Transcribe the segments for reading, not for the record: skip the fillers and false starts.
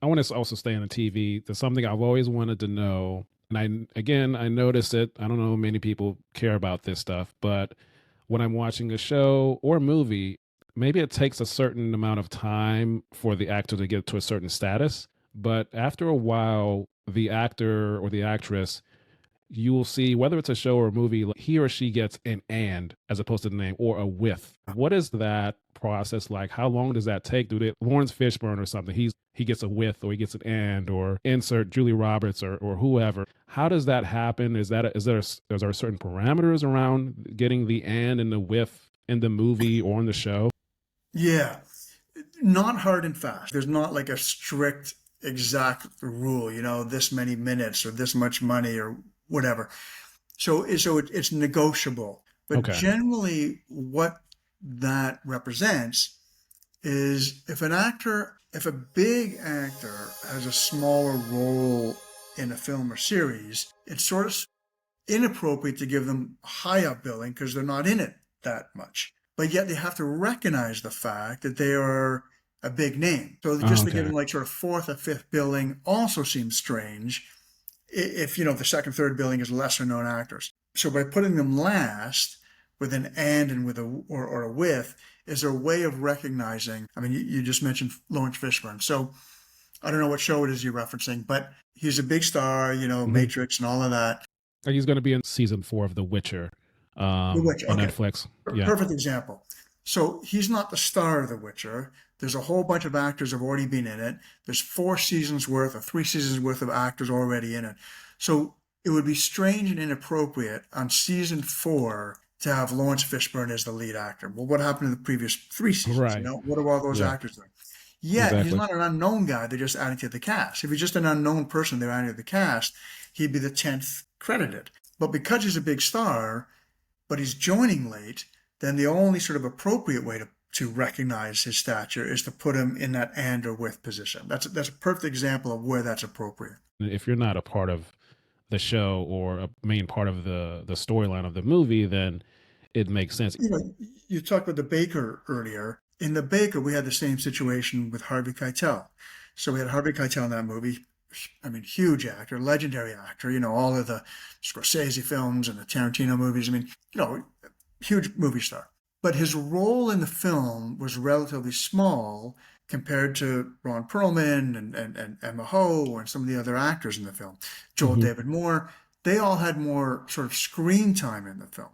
I want to also stay on the TV. There's something I've always wanted to know. And I notice it. I don't know many people care about this stuff, but when I'm watching a show or a movie, maybe it takes a certain amount of time for the actor to get to a certain status. But after a while, the actor or the actress, you will see whether it's a show or a movie, like he or she gets an and as opposed to the name or a with. What is that process like? How long does that take? Do they Lawrence Fishburne or something? He gets a with or he gets an and or insert Julie Roberts or whoever. How does that happen? Is there certain parameters around getting the and the with in the movie or in the show? Yeah, not hard and fast. There's not like a strict exact rule, this many minutes or this much money or whatever. So it's negotiable. But Okay. generally, what that represents is if a big actor has a smaller role in a film or series, it's sort of inappropriate to give them high up billing because they're not in it that much. But yet they have to recognize the fact that they are a big name. So just to give Okay. them like sort of fourth or fifth billing also seems strange if the second, third billing is lesser known actors. So by putting them last with an and with a or a with is their way of recognizing. I mean, you just mentioned Laurence Fishburne. So I don't know what show it is you're referencing, but he's a big star, Hmm. Matrix and all of that. He's going to be in season 4 of The Witcher The Witcher. on Okay. Netflix. Yeah. Perfect example. So he's not the star of The Witcher. There's a whole bunch of actors have already been in it. There's 4 seasons worth or 3 seasons worth of actors already in it. So it would be strange and inappropriate on season 4 to have Lawrence Fishburne as the lead actor. Well, what happened in the previous 3 seasons? Right. What are all those Yeah. actors doing? Yet he's Exactly. not an unknown guy. They're just adding to the cast. If he's just an unknown person they're adding to the cast, he'd be the 10th credited. But because he's a big star, but he's joining late, then the only sort of appropriate way to recognize his stature is to put him in that and or with position. That's a perfect example of where that's appropriate. If you're not a part of the show or a main part of the storyline of the movie, then it makes sense. You talked about the Baker earlier. In the Baker, we had the same situation with Harvey Keitel. So we had Harvey Keitel in that movie. I mean, huge actor, legendary actor. All of the Scorsese films and the Tarantino movies. I mean, huge movie star. But his role in the film was relatively small compared to Ron Perlman and Emma Ho and some of the other actors in the film. Joel Hmm. David Moore. They all had more sort of screen time in the film.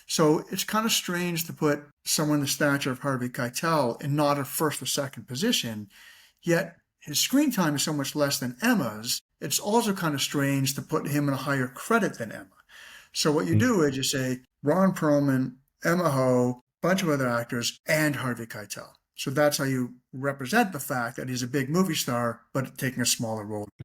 So it's kind of strange to put someone the stature of Harvey Keitel in not a first or second position, yet his screen time is so much less than Emma's. It's also kind of strange to put him in a higher credit than Emma. So what you do is you say Ron Perlman, Emma Ho, a bunch of other actors, and Harvey Keitel. So that's how you represent the fact that he's a big movie star, but taking a smaller role.